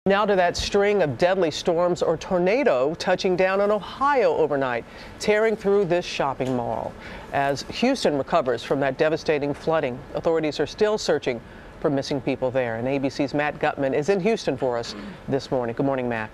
Now to that string of deadly storms or tornado touching down on Ohio overnight, tearing through this shopping mall. As Houston recovers from that devastating flooding, authorities are still searching for missing people there. And ABC's Matt Gutman is in Houston for us this morning. Good morning, Matt.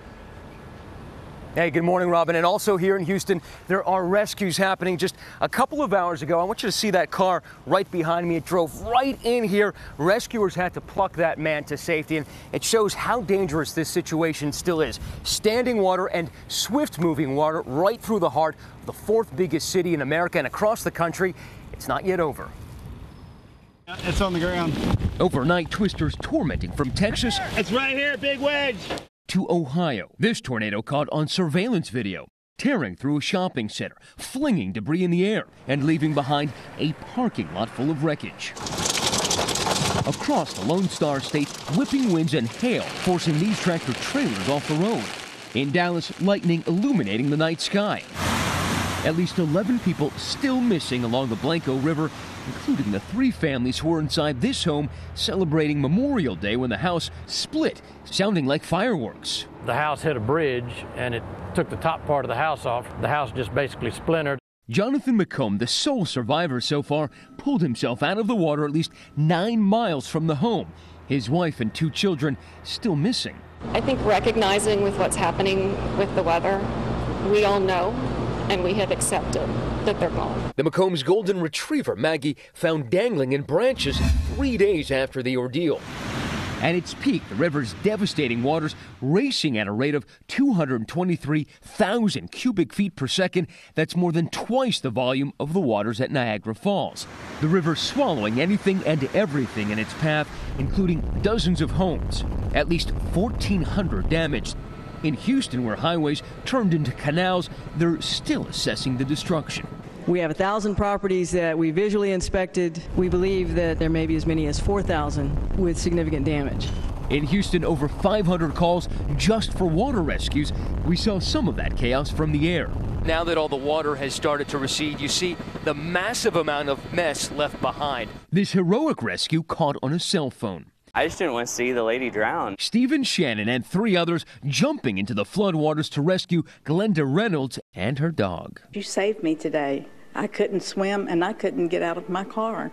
Hey, good morning, Robin. And also here in Houston, there are rescues happening. Just a couple of hours ago, I want you to see that car right behind me. It drove right in here. Rescuers had to pluck that man to safety, and it shows how dangerous this situation still is. Standing water and swift moving water right through the heart of the fourth biggest city in America and across the country. It's not yet over. It's on the ground. Overnight, twisters tormenting from Texas. It's right here, big wedge. To Ohio. This tornado caught on surveillance video, tearing through a shopping center, flinging debris in the air, and leaving behind a parking lot full of wreckage. Across the Lone Star State, whipping winds and hail forcing these tractor trailers off the road. In Dallas, lightning illuminating the night sky. At least 11 people still missing along the Blanco River, including the 3 families who were inside this home celebrating Memorial Day when the house split, sounding like fireworks. The house hit a bridge and it took the top part of the house off. The house just basically splintered. Jonathan McComb, the sole survivor so far, pulled himself out of the water at least 9 miles from the home. His wife and 2 children still missing. I think recognizing with what's happening with the weather, we all know and we have accepted that they're gone. The McComb's golden retriever, Maggie, found dangling in branches 3 days after the ordeal. At its peak, the river's devastating waters racing at a rate of 223,000 cubic feet per second. That's more than twice the volume of the waters at Niagara Falls. The river swallowing anything and everything in its path, including dozens of homes. At least 1,400 damaged. In Houston, where highways turned into canals, they're still assessing the destruction. We have 1,000 properties that we visually inspected. We believe that there may be as many as 4,000 with significant damage. In Houston, over 500 calls just for water rescues. We saw some of that chaos from the air. Now that all the water has started to recede, you see the massive amount of mess left behind. This heroic rescue caught on a cell phone. I just didn't want to see the lady drown. Stephen Shannon and 3 others jumping into the floodwaters to rescue Glenda Reynolds and her dog. You saved me today. I couldn't swim and I couldn't get out of my car.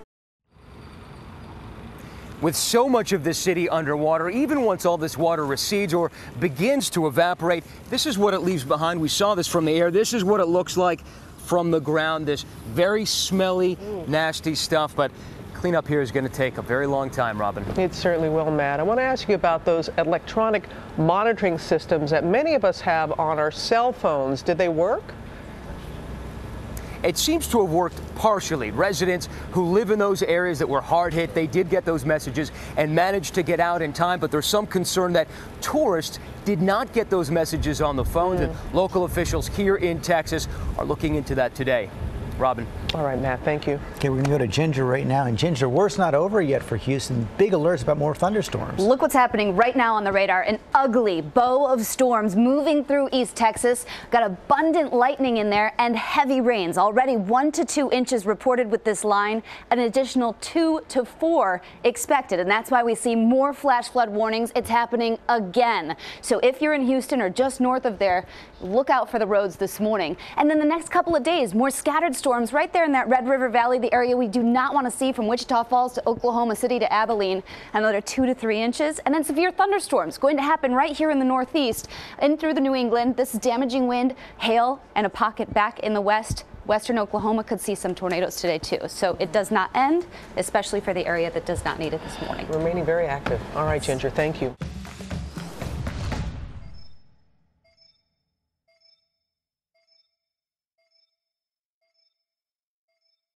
With so much of this city underwater, even once all this water recedes or begins to evaporate, this is what it leaves behind. We saw this from the air. This is what it looks like from the ground. This very smelly, nasty stuff. But cleanup here is going to take a very long time, Robin. It certainly will, Matt. I want to ask you about those electronic monitoring systems that many of us have on our cell phones. Did they work? It seems to have worked partially. Residents who live in those areas that were hard hit, they did get those messages and managed to get out in time, but there's some concern that tourists did not get those messages on the phones, and local officials here in Texas are looking into that today. Robin. All right, Matt, thank you. Okay, we're going to go to Ginger right now. And Ginger, work's not over yet for Houston. Big alerts about more thunderstorms. Look what's happening right now on the radar. An ugly bow of storms moving through East Texas. Got abundant lightning in there and heavy rains. Already 1 to 2 inches reported with this line. An additional 2 to 4 expected. And that's why we see more flash flood warnings. It's happening again. So if you're in Houston or just north of there, look out for the roads this morning. And then the next couple of days, more scattered storms right there in that Red River Valley, the area we do not want to see from Wichita Falls to Oklahoma City to Abilene. Another 2 to 3 inches. And then severe thunderstorms going to happen right here in the Northeast and through the New England. This is damaging wind, hail, and a pocket back in the west. Western Oklahoma could see some tornadoes today, too. So it does not end, especially for the area that does not need it this morning. Remaining very active. All right, Ginger, thank you.